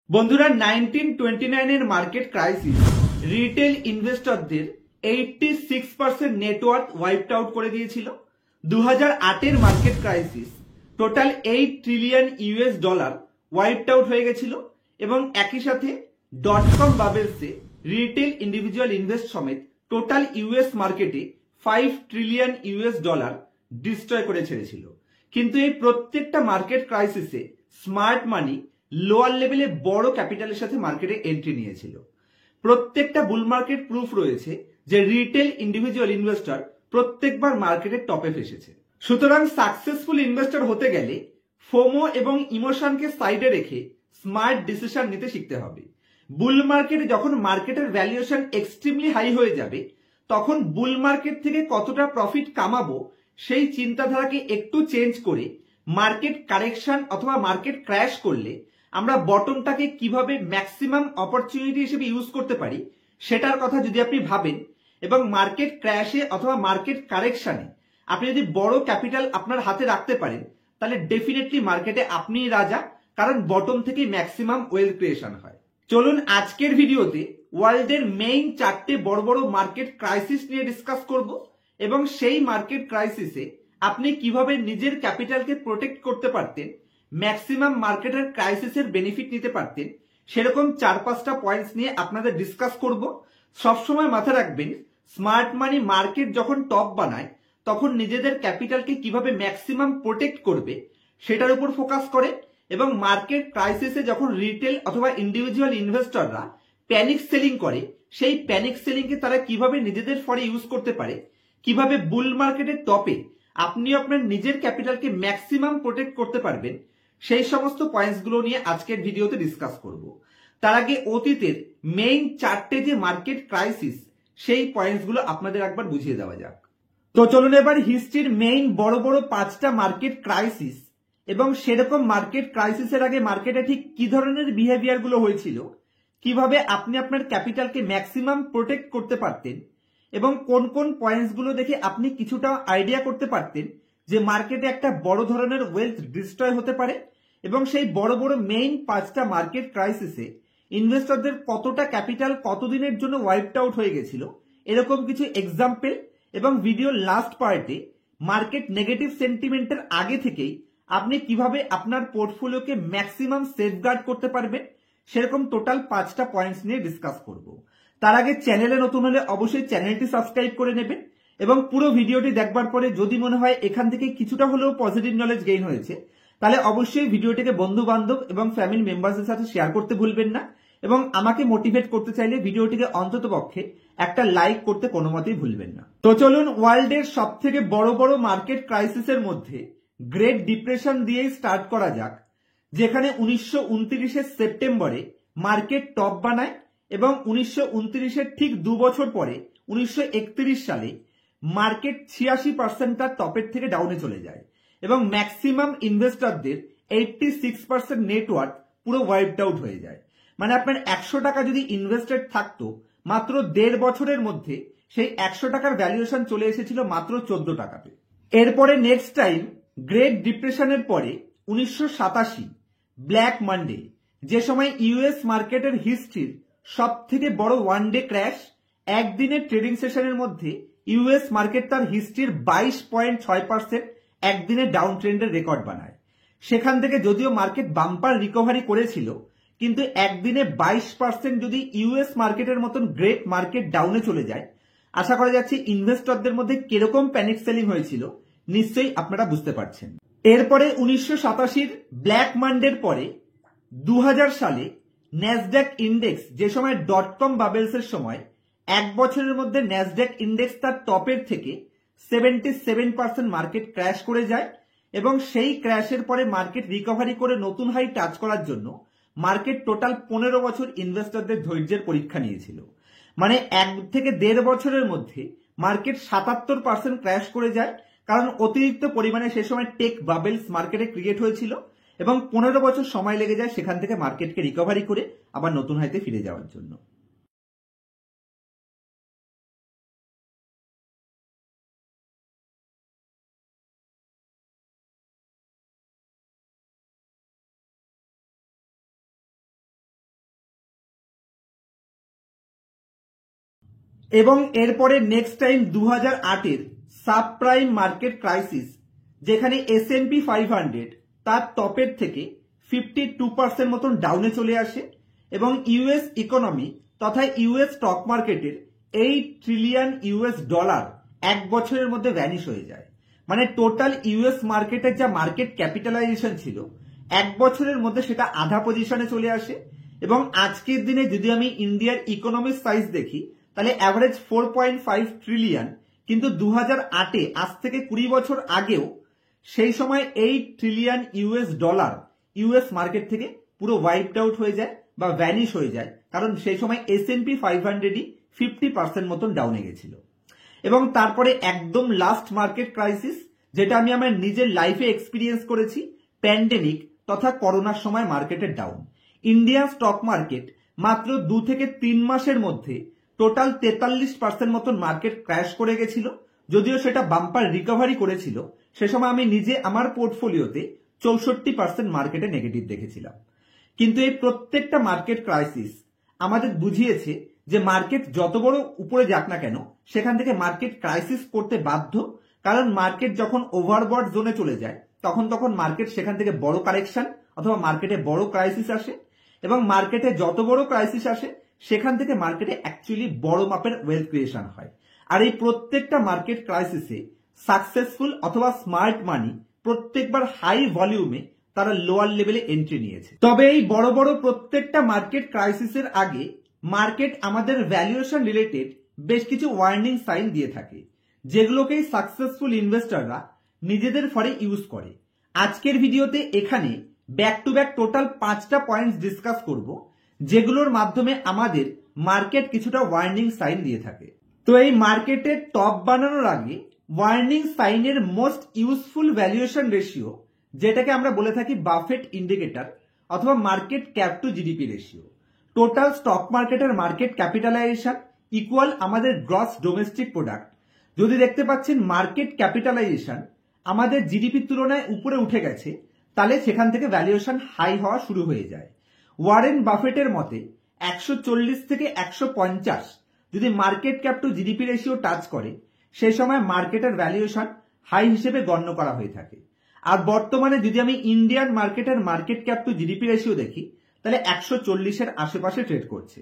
বন্ধুরা 1929 এর market crisis retail ইনভেস্টরদের 86% নেটওয়ার্থ ওয়াইপড আউট করে দিয়েছিল। 2008 এর market crisis total 8 trillion US dollar wiped out হয়ে গেছিল এবং একই সাথে .com বাবেলসে রিটেল ইন্ডিভিজুয়াল ইনভেস্ট সমেত টোটাল ইউএস মার্কেটে 5 ট্রিলিয়ন ইউএস ডলার ডিস্ট্রয় করে ছেড়েছিল। কিন্তু এই প্রত্যেকটা মার্কেট ক্রাইসিসে স্মার্ট মানি লোয়ার লেভেলে বড় ক্যাপিটালের সাথে মার্কেটে এন্ট্রি নিয়েছিল। প্রত্যেকটা বুল মার্কেট প্রুফ রয়েছে যে রিটেল ইন্ডিভিজুয়াল ইনভেস্টর প্রত্যেকবার মার্কেটের টপে ফেসেছে। সুতরাং সাকসেসফুল ইনভেস্টর হতে গেলে ফোমো এবং ইমোশনকে সাইডে রেখে স্মার্ট ডিসিশন নিতে শিখতে হবে। বুল মার্কেটে যখন মার্কেটের ভ্যালুয়েশন এক্সট্রিমলি হাই হয়ে যাবে তখন বুল মার্কেট থেকে কতটা প্রফিট কামাবো সেই চিন্তাধারাকে একটু চেঞ্জ করে মার্কেট কারেকশন অথবা মার্কেট ক্র্যাশ করলে আমরা বটমটাকে কিভাবে ম্যাক্সিমাম অপরচুনিটি হিসেবে ইউজ করতে পারি সেটার কথা যদি আপনি ভাবেন এবং মার্কেট ক্র্যাশে অথবা মার্কেট কারেকশনে আপনি যদি বড় ক্যাপিটাল আপনার হাতে রাখতে পারেন তাহলে ডেফিনেটলি মার্কেটে আপনিই রাজা, কারণ বটম থেকে ম্যাক্সিমাম ওয়েলথ ক্রিয়েশন হয়। চলুন আজকের ভিডিওতে ওয়ার্ল্ডের মেইন 4টে বড় বড় মার্কেট ক্রাইসিস নিয়ে ডিসকাস করব এবং সেই মার্কেট ক্রাইসিসে আপনি কিভাবে নিজের ক্যাপিটালকে প্রোটেক্ট করতে পারতেন, ম্যাক্সিমাম মার্কেটের ক্রাইসিসের বেনিফিট নিতে পারতেন, সেরকম 4-5টা পয়েন্টস নিয়ে আপনাদের ডিসকাস করব। সবসময় মাথায় রাখবেন স্মার্ট মানি মার্কেট যখন টপ বানায় তখন নিজেদের ক্যাপিটালকে কিভাবে ম্যাক্সিমাম প্রোটেক্ট করবে সেটার উপর ফোকাস করে এবং মার্কেট ক্রাইসিসে যখন রিটেল অথবা ইন্ডিভিজুয়াল ইনভেস্টররা প্যানিক সেলিং করে সেই প্যানিক সেলিংকে তারা কিভাবে নিজেদের ফরে ইউজ করতে পারে, কিভাবে বুল মার্কেটের টপে আপনি আপনার নিজের ক্যাপিটালকে ম্যাক্সিমাম প্রোটেক্ট করতে পারবেন, সেই সমস্ত পয়েন্টসগুলো নিয়ে আজকের ভিডিওতে ডিসকাস করব। তার আগে অতীতের মেইন 4টে যে মার্কেট ক্রাইসিস সেই পয়েন্টসগুলো আপনাদের একবার বুঝিয়ে দেওয়া যাক। তো চলুন এবার হিস্ট্রির মেইন বড় বড় 5টা মার্কেট ক্রাইসিস এবং সেরকম মার্কেট ক্রাইসিসের আগে মার্কেটে ঠিক কি ধরনের বিহেভিয়ার গুলো হয়েছিল, কিভাবে আপনি আপনার ক্যাপিটালকে ম্যাক্সিমাম প্রোটেক্ট করতে পারতেন এবং কোন কোন পয়েন্টস গুলো দেখে আপনি কিছুটা আইডিয়া করতে পারতেন যে মার্কেটে একটা বড় ধরনের ওয়েলথ ডিস্ট্রয় হতে পারে এবং সেই বড় বড় মেইন 5টা মার্কেট ক্রাইসিসে ইনভেস্টরদের কতটা ক্যাপিটাল কতদিনের জন্য ওয়াইপড আউট হয়ে গেছিল, এরকম কিছু এক্সাম্পল এবং ভিডিওর লাস্ট পার্টে মার্কেট নেগেটিভ সেন্টিমেন্টের আগে থেকেই আপনি কিভাবে আপনার পোর্টফোলিওকে ম্যাক্সিমাম সেফগার্ড করতে পারবেন সেরকম টোটাল 5টা পয়েন্টস নিয়ে ডিসকাস করব। তার আগে চ্যানেলে নতুন হলে অবশ্যই চ্যানেলটি সাবস্ক্রাইব করে নেবেন এবং পুরো ভিডিওটি দেখবার পরে যদি মনে হয় এখান থেকে কিছুটা হলেও পজিটিভ নলেজ গেইন হয়েছে তাহলে অবশ্যই ভিডিওটিকে বন্ধু বান্ধব এবং ফ্যামিলি মেম্বার্সের সাথে শেয়ার করতে ভুলবেন না এবং আমাকে মোটিভেট করতে চাইলে ভিডিওটিকে অন্ততপক্ষে একটা লাইক করতে কোনো মতেই ভুলবেন না। তো চলুন ওয়ার্ল্ডের সব থেকে বড় বড় মার্কেট ক্রাইসিসের মধ্যে গ্রেট ডিপ্রেশন দিয়েই স্টার্ট করা যাক, যেখানে 1929 সেপ্টেম্বরে মার্কেট টপ বানায় এবং 1929 ঠিক 2 বছর পরে 1931 সালে মার্কেট 86% তার টপের থেকে ডাউনে চলে যায় এবং ম্যাক্সিমাম ইনভেস্টরদের 86% নেটওয়ার্থ পুরো ওয়াইপড আউট হয়ে যায়। মানে আপনার 100 টাকা যদি ইনভেস্টেড থাকতো মাত্র 1.5 বছরের মধ্যে সেই 100 টাকার ভ্যালুয়েশন চলে এসেছিল মাত্র 14 টাকাতে। এরপরে নেক্সট টাইম গ্রেট ডিপ্রেশনের পরে 1987 ব্ল্যাক মানডে, যে সময় ইউএস মার্কেটের হিস্ট্রির সব থেকে বড় ওয়ান ডে ক্র্যাশ, একদিনের ট্রেডিং সেশনের মধ্যে ইউএস মার্কেট তার হিস্ট্রির 22.6% একদিনে ডাউন ট্রেন্ডের রেকর্ড বানায়। সেখান থেকে যদিও মার্কেট বাম্পার রিকভারি করেছিল কিন্তু একদিনে 22% যদি ইউএস মার্কেটের মতন গ্রেট মার্কেট ডাউনে চলে যায়, আশা করা যাচ্ছে ইনভেস্টরদের মধ্যে কিরকম প্যানিক সেলিং হয়েছিল নিশ্চয়ই আপনারা বুঝতে পারছেন। এরপরে 1987 ব্ল্যাক মানডের পরে 2000 সালে ন্যাসড্যাক ইন্ডেক্স, যে সময় .com বাবেলসের সময় এক বছরের মধ্যে ন্যাসড্যাক ইন্ডেক্স তার টপের থেকে 77% মার্কেট ক্র্যাশ করে যায় এবং সেই ক্র্যাশের পরে মার্কেট রিকভারি করে নতুন হাই টাচ করার জন্য মার্কেট টোটাল 15 বছর ইনভেস্টরদের ধৈর্যের পরীক্ষা নিয়েছিল। মানে 1 থেকে 1.5 বছরের মধ্যে মার্কেট 77% ক্র্যাশ করে যায়, কারণ অতিরিক্ত পরিমাণে সে সময় টেক বাবেলস মার্কেটে ক্রিয়েট হয়েছিল এবং 15 বছর সময় লেগে যায় সেখান থেকে মার্কেটকে রিকভারি করে আবার নতুন হাইতে ফিরে যাওয়ার জন্য। এবং এরপরে নেক্সট টাইম 2008-এর সাবপ্রাইম মার্কেট ক্রাইসিস, যেখানে S&P 500 তার টপের থেকে 52% মতন ডাউনে চলে আসে এবং ইউএস ইকোনমি তথা ইউএস স্টক মার্কেটের $8 ট্রিলিয়ন এক বছরের মধ্যে ভ্যানিশ হয়ে যায়। মানে টোটাল ইউএস মার্কেটের যা মার্কেট ক্যাপিটালাইজেশন ছিল এক বছরের মধ্যে সেটা আধা পজিশনে চলে আসে। এবং আজকের দিনে যদি আমি ইন্ডিয়ার ইকোনমিক সাইজ দেখি তাহলে অ্যাভারেজ 4.5 ট্রিলিয়ন, কিন্তু 2008-এ আজ থেকে 20 বছর আগেও সেই সময় $8 ট্রিলিয়ন ইউএস মার্কেট থেকে পুরো ওয়াইপড আউট হয়ে যায় বা ভ্যানিশ হয়ে যায়, কারণ সেই সময় S&P 500-ই 50% মতন ডাউনে গেছিল। এবং তারপরে একদম লাস্ট মার্কেট ক্রাইসিস, যেটা আমি আমার নিজের লাইফে এক্সপিরিয়েন্স করেছি, প্যান্ডেমিক তথা করোনার সময় মার্কেটের ডাউন। ইন্ডিয়ান স্টক মার্কেট মাত্র 2 থেকে 3 মাসের মধ্যে টোটাল 43% মতন মার্কেট ক্র্যাশ করে গেছিল। যদিও সেটা বাম্পার রিকভারি করেছিল, সে সময় আমি নিজে আমার পোর্টফোলিওতে 64% মার্কেটে নেগেটিভ দেখেছিলাম। কিন্তু এই প্রত্যেকটা মার্কেট ক্রাইসিস আমাদের বুঝিয়েছে যে মার্কেট যত বড় উপরে যাক না কেন সেখান থেকে মার্কেট ক্রাইসিস করতে বাধ্য, কারণ মার্কেট যখন ওভারবট জোনে চলে যায় তখন মার্কেট সেখান থেকে বড় কারেকশন অথবা মার্কেটে বড় ক্রাইসিস আসে, এবং মার্কেটে যত বড় ক্রাইসিস আসে সেখান থেকে মার্কেটে অ্যাকচুয়ালি বড় মাপের ওয়েলথ ক্রিয়েশন হয়। আর এই প্রত্যেকটা মার্কেট ক্রাইসিসে সাকসেসফুল অথবা স্মার্ট মানি প্রত্যেকবার হাই ভলিউমে তারা লোয়ার লেভেলে এন্ট্রি নিয়েছে। তবে এই বড় বড় প্রত্যেকটা মার্কেট ক্রাইসিসের আগে মার্কেট আমাদের ভ্যালুয়েশন রিলেটেড বেশ কিছু ওয়ার্নিং সাইন দিয়ে থাকে, যেগুলোকেই সাকসেসফুল ইনভেস্টররা নিজেদের ফরে ইউজ করে। আজকের ভিডিওতে এখানে ব্যাক টু ব্যাক টোটাল 5টা পয়েন্টস ডিসকাস করব, যেগুলোর মাধ্যমে আমাদের মার্কেট কিছুটা ওয়ার্নিং সাইন দিয়ে থাকে। তো এই মার্কেটের টপ বানানোর আগে ওয়ার্নিং সাইনের মোস্ট ইউজফুল ভ্যালুয়েশন রেশিও, যেটাকে আমরা বলে থাকি বাফেট ইন্ডিকেটর অথবা market cap two GDP ratio. Total stock মার্কেটের মার্কেট ক্যাপিটালাইজেশন ইকুয়াল আমাদের গ্রস ডোমেস্টিক প্রোডাক্ট। যদি দেখতে পাচ্ছেন মার্কেট ক্যাপিটালাইজেশন আমাদের জিডিপির তুলনায় উপরে উঠে গেছে, তাহলে সেখান থেকে ভ্যালুয়েশন হাই হওয়া শুরু হয়ে যায়। ওয়ারেন বাফেটের মতে 140 থেকে 150 যদি market cap two GDP ratio touch করে সেই সময় মার্কেটের ভ্যালুয়েশন হাই হিসেবে গণ্য করা হয়ে থাকে। আর বর্তমানে যদি আমি ইন্ডিয়ান মার্কেটের market cap two GDP ratio দেখি তাহলে 140-এর আশেপাশে ট্রেড করছে,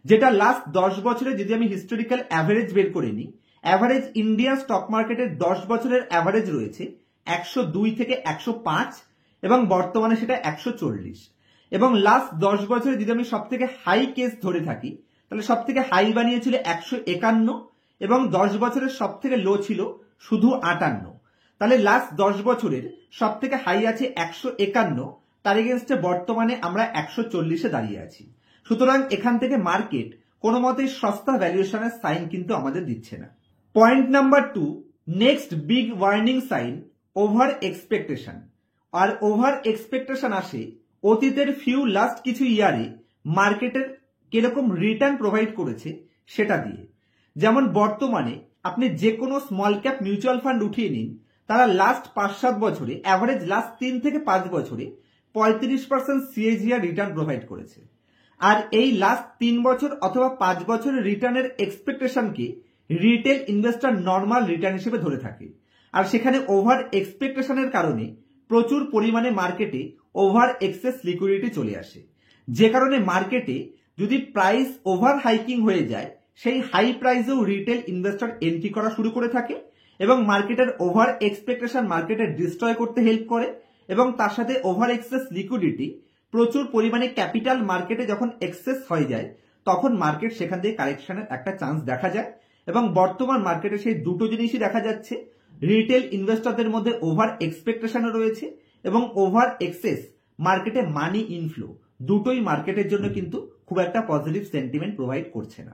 যেটা লাস্ট 10 বছরে যদি আমি হিস্টোরিক্যাল অ্যাভারেজ বের করে নিই, অ্যাভারেজ ইন্ডিয়ান স্টক মার্কেটের 10 বছরের অ্যাভারেজ রয়েছে 102 থেকে 105 এবং বর্তমানে সেটা 140। এবং লাস্ট 10 বছরে যদি আমি সব থেকে হাই কেস ধরে থাকি তাহলে সব থেকে হাই বানিয়েছিল 151 এবং 10 বছরের সব থেকে লো ছিল শুধু 58। তাহলে লাস্ট 10 বছরের সব থেকে হাই আছে 151, তার এগেনস্টে বর্তমানে আমরা 140-এ দাঁড়িয়ে আছি। সুতরাং এখান থেকে মার্কেট কোনো মতেই সস্তা ভ্যালুয়েশনের সাইন কিন্তু আমাদের দিচ্ছে না। Point number 2, next big warning sign over expectation. আর ওভার এক্সপেকটেশন আসে অতীতের লাস্ট কিছু ইয়ারে মার্কেটের কিরকম রিটার্ন প্রোভাইড করেছে সেটা দিয়ে। যেমন বর্তমানে আপনি যে কোনো স্মল ক্যাপ মিউচুয়াল ফান্ড উঠিয়ে নিন, তারা লাস্ট 5-7 বছরে অ্যাভারেজ লাস্ট 3 থেকে 5 বছরে 35% সিএজিআর রিটার্ন প্রোভাইড করেছে। আর এই লাস্ট 3 বছর অথবা 5 বছরের রিটার্নের এক্সপেকটেশনকে রিটেল ইনভেস্টর নর্মাল রিটার্ন হিসেবে ধরে থাকে। আর সেখানে ওভার এক্সপেকটেশনের কারণে প্রচুর পরিমাণে মার্কেটে ওভার এক্সেস লিকুইডিটি চলে আসে, যে কারণে মার্কেটে যদি প্রাইস ওভার হাইকিং হয়ে যায় সেই হাই প্রাইসেও রিটেল ইনভেস্টর এন্ট্রি করা শুরু করে থাকে এবং মার্কেটের ওভার এক্সপেকটেশন মার্কেটে ডিস্ট্রয় করতে হেল্প করে। এবং তার সাথে ওভার এক্সেস লিকুইডিটি, প্রচুর পরিমাণে ক্যাপিটাল মার্কেটে যখন এক্সেস হয়ে যায় তখন মার্কেট সেখান থেকে কারেকশনের একটা চান্স দেখা যায়। এবং বর্তমান মার্কেটে সেই দুটো জিনিসই দেখা যাচ্ছে, রিটেল ইনভেস্টরদের মধ্যে ওভার এক্সপেকটেশনও রয়েছে এবং ওভার এক্সেস মার্কেটে মানি ইনফ্লো, দুটোই মার্কেটের জন্য কিন্তু খুব একটা পজিটিভ সেন্টিমেন্ট প্রোভাইড করছে না।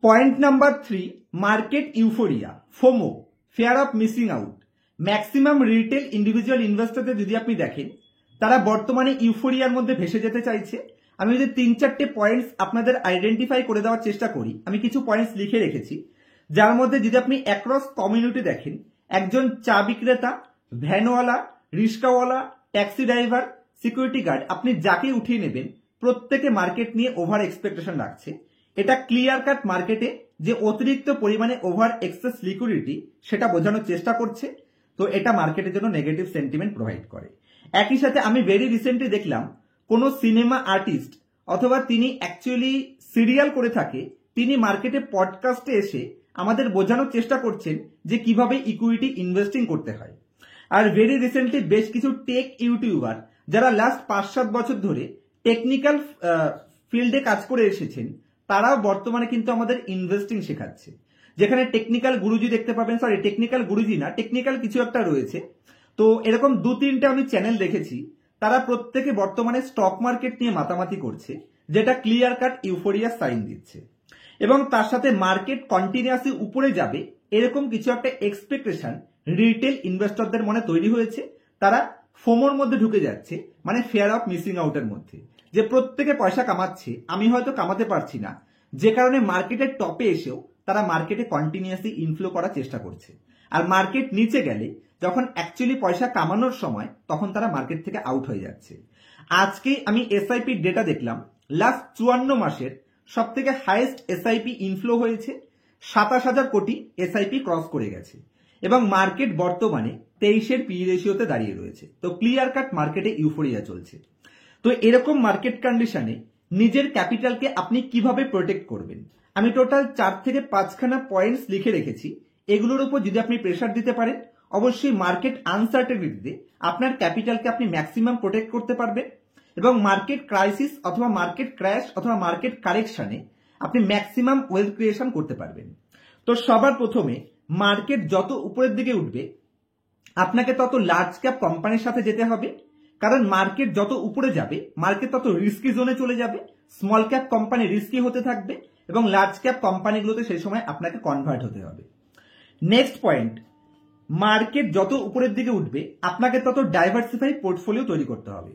Point number 3, market euphoria, FOMO, fear of missing out. Maximum retail individual ইনভেস্টরদের যদি আপনি দেখেন তারা বর্তমানে ইউফোরিয়ার মধ্যে ভেসে যেতে চাইছে। আমি যদি 3-4টে পয়েন্টস আপনাদের আইডেন্টিফাই করে দেওয়ার চেষ্টা করি, আমি কিছু পয়েন্টস লিখে রেখেছি, যার মধ্যে যদি আপনি অ্যাক্রস কমিউনিটি দেখেন, একজন চা বিক্রেতা, ভ্যানওয়ালা, রিক্সাওয়ালা, ট্যাক্সি ড্রাইভার, সিকিউরিটি গার্ড, আপনি যাকে উঠিয়ে নেবেন প্রত্যেকে মার্কেট নিয়ে ওভার এক্সপেকটেশন রাখছে। এটা ক্লিয়ার কাট মার্কেটে যে অতিরিক্ত পরিমাণে ওভার এক্সেস লিকুইডিটি সেটা বোঝানোর চেষ্টা করছে। তো এটা মার্কেটের জন্য নেগেটিভ সেন্টিমেন্ট প্রোভাইড করে। একই সাথে আমি ভেরি রিসেন্টলি দেখলাম কোনো সিনেমা আর্টিস্ট অথবা তিনি অ্যাকচুয়ালি সিরিয়াল করে থাকে, তিনি মার্কেটে পডকাস্টে এসে আমাদের বোঝানোর চেষ্টা করছেন যে কিভাবে ইকুইটি ইনভেস্টিং করতে হয়। আর ভেরি রিসেন্টলি বেশ কিছু টেক ইউটিউবার যারা লাস্ট 5-7 বছর ধরে টেকনিক্যাল ফিল্ডে কাজ করে এসেছেন, তারাও বর্তমানে কিন্তু আমাদের ইনভেস্টিং শেখাচ্ছে। যেখানে টেকনিক্যাল গুরুজি দেখতে পাবেন, সরি টেকনিক্যাল গুরুজি না, টেকনিক্যাল কিছু একটা রয়েছে। তো এরকম 2-3টে আমি চ্যানেল দেখেছি, তারা প্রত্যেকে বর্তমানে স্টক মার্কেট নিয়ে মাতামাতি করছে, যেটা ক্লিয়ার কাট ইউফোরিয়া সাইন দিচ্ছে। এবং তার সাথে মার্কেট কন্টিনিউয়াসলি উপরে যাবে এরকম কিছু একটা এক্সপেকটেশন রিটেল ইনভেস্টরদের মনে তৈরি হয়েছে। তারা ফোমোর মধ্যে ঢুকে যাচ্ছে, মানে ফিয়ার অফ মিসিং আউটের মধ্যে, যে প্রত্যেকে পয়সা কামাচ্ছে, আমি হয়তো কামাতে পারছি না, যে কারণে মার্কেটের টপে এসেও তারা মার্কেটে কন্টিনিউয়াসলি ইনফ্লো করার চেষ্টা করছে। আর মার্কেট নিচে গেলে যখন অ্যাকচুয়ালি পয়সা কামানোর সময়, তখন তারা মার্কেট থেকে আউট হয়ে যাচ্ছে। আজকে আমি এসআইপি ডেটা দেখলাম, লাস্ট 54 মাসের সব থেকে হাইয়েস্ট এসআইপি ইনফ্লো হয়েছে, 27,000 কোটি এসআইপি ক্রস করে গেছে। এবং মার্কেট বর্তমানে 23-এর পি রেশিওতে দাঁড়িয়ে রয়েছে। তো ক্লিয়ার কাট মার্কেটে ইউফোরিয়া চলছে। তো এরকম মার্কেট কন্ডিশনে নিজের ক্যাপিটালকে আপনি কিভাবে প্রোটেক্ট করবেন, আমি টোটাল 4 থেকে 5খানা পয়েন্টস লিখে রেখেছি। এগুলোর উপর যদি আপনি প্রেসার দিতে পারেন, অবশ্যই মার্কেট আনসার্টেনিটিতে আপনার ক্যাপিটালকে আপনি ম্যাক্সিমাম প্রোটেক্ট করতে পারবেন এবং মার্কেট ক্রাইসিস অথবা মার্কেট ক্র্যাশ অথবা মার্কেট কারেকশনে আপনি ম্যাক্সিমাম ওয়েলথ ক্রিয়েশন করতে পারবেন। তো সবার প্রথমে মার্কেট যত উপরের দিকে উঠবে আপনাকে তত লার্জ ক্যাপ কোম্পানির সাথে যেতে হবে, কারণ মার্কেট যত উপরে যাবে মার্কেট তত রিস্কি জোনে চলে যাবে, স্মল ক্যাপ কোম্পানি রিস্কি হতে থাকবে এবং লার্জ ক্যাপ কোম্পানিগুলোতে সেই সময় আপনাকে কনভার্ট হতে হবে। নেক্সট পয়েন্ট, মার্কেট যত উপরের দিকে উঠবে আপনাকে তত ডাইভার্সিফাই পোর্টফোলিও তৈরি করতে হবে।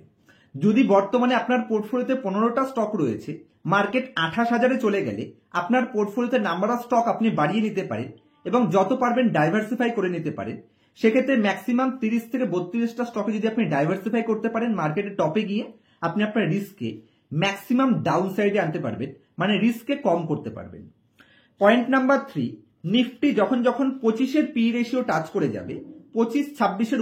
যদি বর্তমানে আপনার পোর্টফোলিওতে 15টা স্টক রয়েছে, মার্কেট 28,000-এ চলে গেলে আপনার পোর্টফোলিওতে নাম্বার অফ স্টক আপনি বাড়িয়ে নিতে পারেন এবং যত পারবেন ডাইভার্সিফাই করে নিতে পারেন। সেক্ষেত্রে ম্যাক্সিমাম 30 থেকে 32টা স্টকে যদি আপনি ডাইভার্সিফাই করতে পারেন, মার্কেটের টপে গিয়ে আপনি আপনার রিস্ককে ম্যাক্সিমাম ডাউন সাইডে আনতে পারবেন, মানে রিস্ককে কম করতে পারবেন। পয়েন্ট নাম্বার 3, নিফটি যখন 25-এর পি রেশিও টাচ করে যাবে, 25-26-এর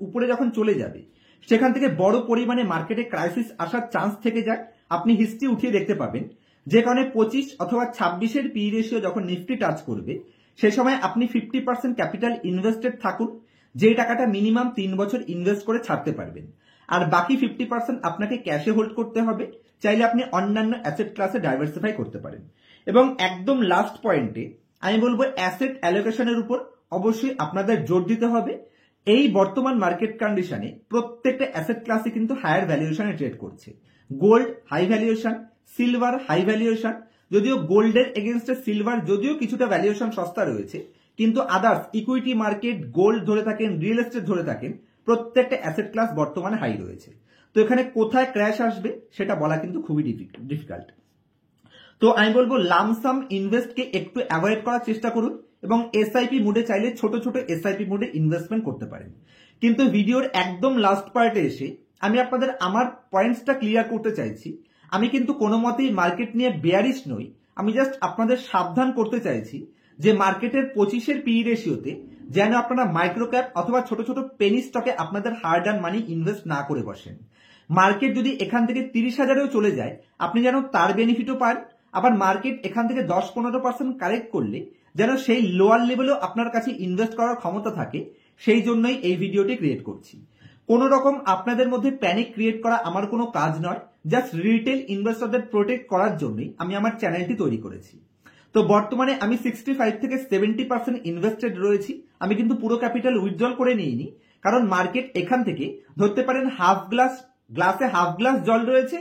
উপরে যখন চলে যাবে, সেখান থেকে বড় পরিমাণে মার্কেটে ক্রাইসিস আসার চান্স থেকে যায়। আপনি হিস্ট্রি উঠিয়ে দেখতে পাবেন, যে কারণে 25 অথবা 26-এর পি রেশিও যখন নিফটি টাচ করবে, সে সময় আপনি 50% ক্যাপিটাল ইনভেস্টেড থাকুন, যে টাকাটা মিনিমাম 3 বছর ইনভেস্ট করে ছাড়তে পারবেন। আর বাকি 50% আপনাকে ক্যাশে হোল্ড করতে হবে, চাইলে আপনি অন্যান্য অ্যাসেট ক্লাসে ডাইভার্সিফাই করতে পারেন। এবং একদম লাস্ট পয়েন্টে আমি বলবো অ্যাসেট অ্যালোকেশনের উপর অবশ্যই আপনাদের জোর দিতে হবে। এই বর্তমান মার্কেট কন্ডিশনে প্রত্যেকটা অ্যাসেট ক্লাসে কিন্তু হায়ার ভ্যালুয়েশনে ট্রেড করছে। Gold high valuation, silver high valuation, যদিও গোল্ডের এগেনস্টে সিলভার যদিও কিছুটা ভ্যালুয়েশন সস্তা রয়েছে, কিন্তু আদার্স ইকুইটি মার্কেট, গোল্ড ধরে থাকেন, রিয়েল এস্টেট ধরে থাকেন, প্রত্যেকটা অ্যাসেট ক্লাস বর্তমানে হাই রয়েছে। তো এখানে কোথায় ক্র্যাশ আসবে সেটা বলা কিন্তু খুবই ডিফিকাল্ট। তো আমি বলবো লামসাম ইনভেস্টকে একটু অ্যাভয়েড করার চেষ্টা করুন এবং এসআইপি মুডে চাইলে ছোট ছোট এসআইপি মুডে ইনভেস্টমেন্ট করতে পারেন। কিন্তু ভিডিওর একদম লাস্ট পার্টে এসে আমি আপনাদের আমার পয়েন্টসটা ক্লিয়ার করতে চাইছি। আমি কিন্তু কোনো মতেই মার্কেট নিয়ে বেয়ারিশ নই, আমি জাস্ট আপনাদের সাবধান করতে চাইছি যে মার্কেটের 25-এর পি রেশিওতে যেন আপনারা মাইক্রো ক্যাপ অথবা ছোট ছোট পেনি স্টকে আপনাদের হার্ড আর্ন মানি ইনভেস্ট না করে বসেন। মার্কেট যদি এখান থেকে 30,000-এও চলে যায়, আপনি যেন তার বেনিফিটও পান, আবার মার্কেট এখান থেকে 10-15% কারেক্ট করলে যেন সেই লোয়ার লেভেলেও আপনার কাছে ইনভেস্ট করার ক্ষমতা থাকে, সেই জন্যই এই ভিডিওটি ক্রিয়েট করছি। কোন রকম আপনাদের মধ্যে প্যানিক ক্রিয়েট করা আমার কোনো কাজ নয়, জাস্ট রিটেল ইনভেস্টরদের প্রোটেক্ট করার জন্যই আমি আমার চ্যানেলটি তৈরি করেছি। তো বর্তমানে আমি 65 থেকে 70% ইনভেস্টেড রয়েছি। আমি কিন্তু পুরো ক্যাপিটাল উইথড্রল করে নিইনি, কারণ মার্কেট এখান থেকে ধরতে পারেন গ্লাসে হাফ গ্লাস জল রয়েছে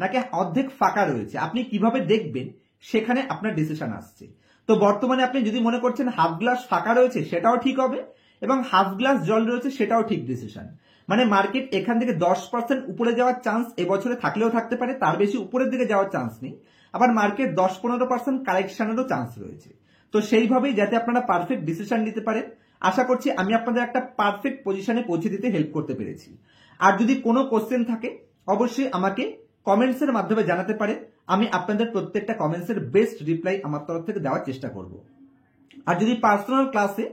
নাকি অর্ধেক ফাঁকা রয়েছে, আপনি কিভাবে দেখবেন সেখানে আপনার ডিসিশন আসছে। তো বর্তমানে আপনি যদি মনে করছেন হাফ গ্লাস ফাঁকা রয়েছে সেটাও ঠিক হবে এবং হাফ গ্লাস জল রয়েছে সেটাও ঠিক ডিসিশন। মানে মার্কেট এখান থেকে 10% উপরে যাওয়ার চান্স এবছরে থাকলেও থাকতে পারে, তার বেশি উপরের দিকে যাওয়ার চান্স নেই। আবার মার্কেট 10-15% কারেকশনেরও চান্স রয়েছে। তো সেইভাবেই যাতে আপনারা পারফেক্ট ডিসিশন নিতে পারেন, আশা করছি আমি আপনাদের একটা পারফেক্ট পজিশনে পৌঁছে দিতে হেল্প করতে পেরেছি। আর যদি কোনো কোশ্চেন থাকে অবশ্যই আমাকে কমেন্টসের মাধ্যমে জানাতে পারেন। আমি আপনাদের প্রত্যেকটা কমেন্টসের বেস্ট রিপ্লাই আমার তরফ থেকে দেওয়ার চেষ্টা করব। আর যদি পার্সোনাল ক্লাসে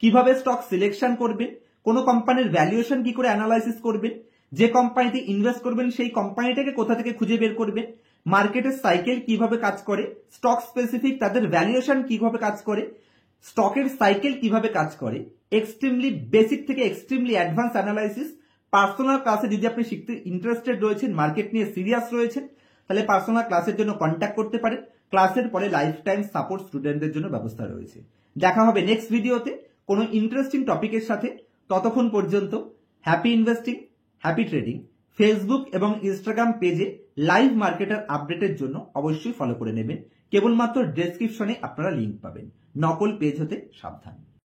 কিভাবে স্টক সিলেকশন করবেন, কোন কোম্পানির ভ্যালুয়েশন কি করে অ্যানালাইসিস করবেন, যে কোম্পানিতে ইনভেস্ট করবেন সেই কোম্পানিটাকে কোথা থেকে খুঁজে বের করবেন, মার্কেটের সাইকেল কিভাবে কাজ করে, স্টক স্পেসিফিক তাদের ভ্যালুয়েশন কিভাবে কাজ করে, স্টকের সাইকেল কিভাবে কাজ করে, এক্সট্রিমলি বেসিক থেকে এক্সট্রিমলি অ্যাডভান্স অ্যানালাইসিস পার্সোনাল ক্লাসে যদি আপনি শিখতে ইন্টারেস্টেড রয়েছেন, মার্কেট নিয়ে সিরিয়াস রয়েছেন, তাহলে পার্সোনাল ক্লাসের জন্য কন্ট্যাক্ট করতে পারেন। ক্লাসের পরে লাইফ টাইম সাপোর্ট স্টুডেন্টদের জন্য ব্যবস্থা রয়েছে। দেখা হবে নেক্সট ভিডিওতে কোনো ইন্টারেস্টিং টপিকের সাথে। ততক্ষণ পর্যন্ত happy investing, happy trading. Facebook এবং ইনস্টাগ্রাম পেজে লাইভ মার্কেটার আপডেটের জন্য অবশ্যই ফলো করে নেবেন। কেবলমাত্র ডেসক্রিপশনে আপনারা লিঙ্ক পাবেন। নকল পেজ হতে সাবধান।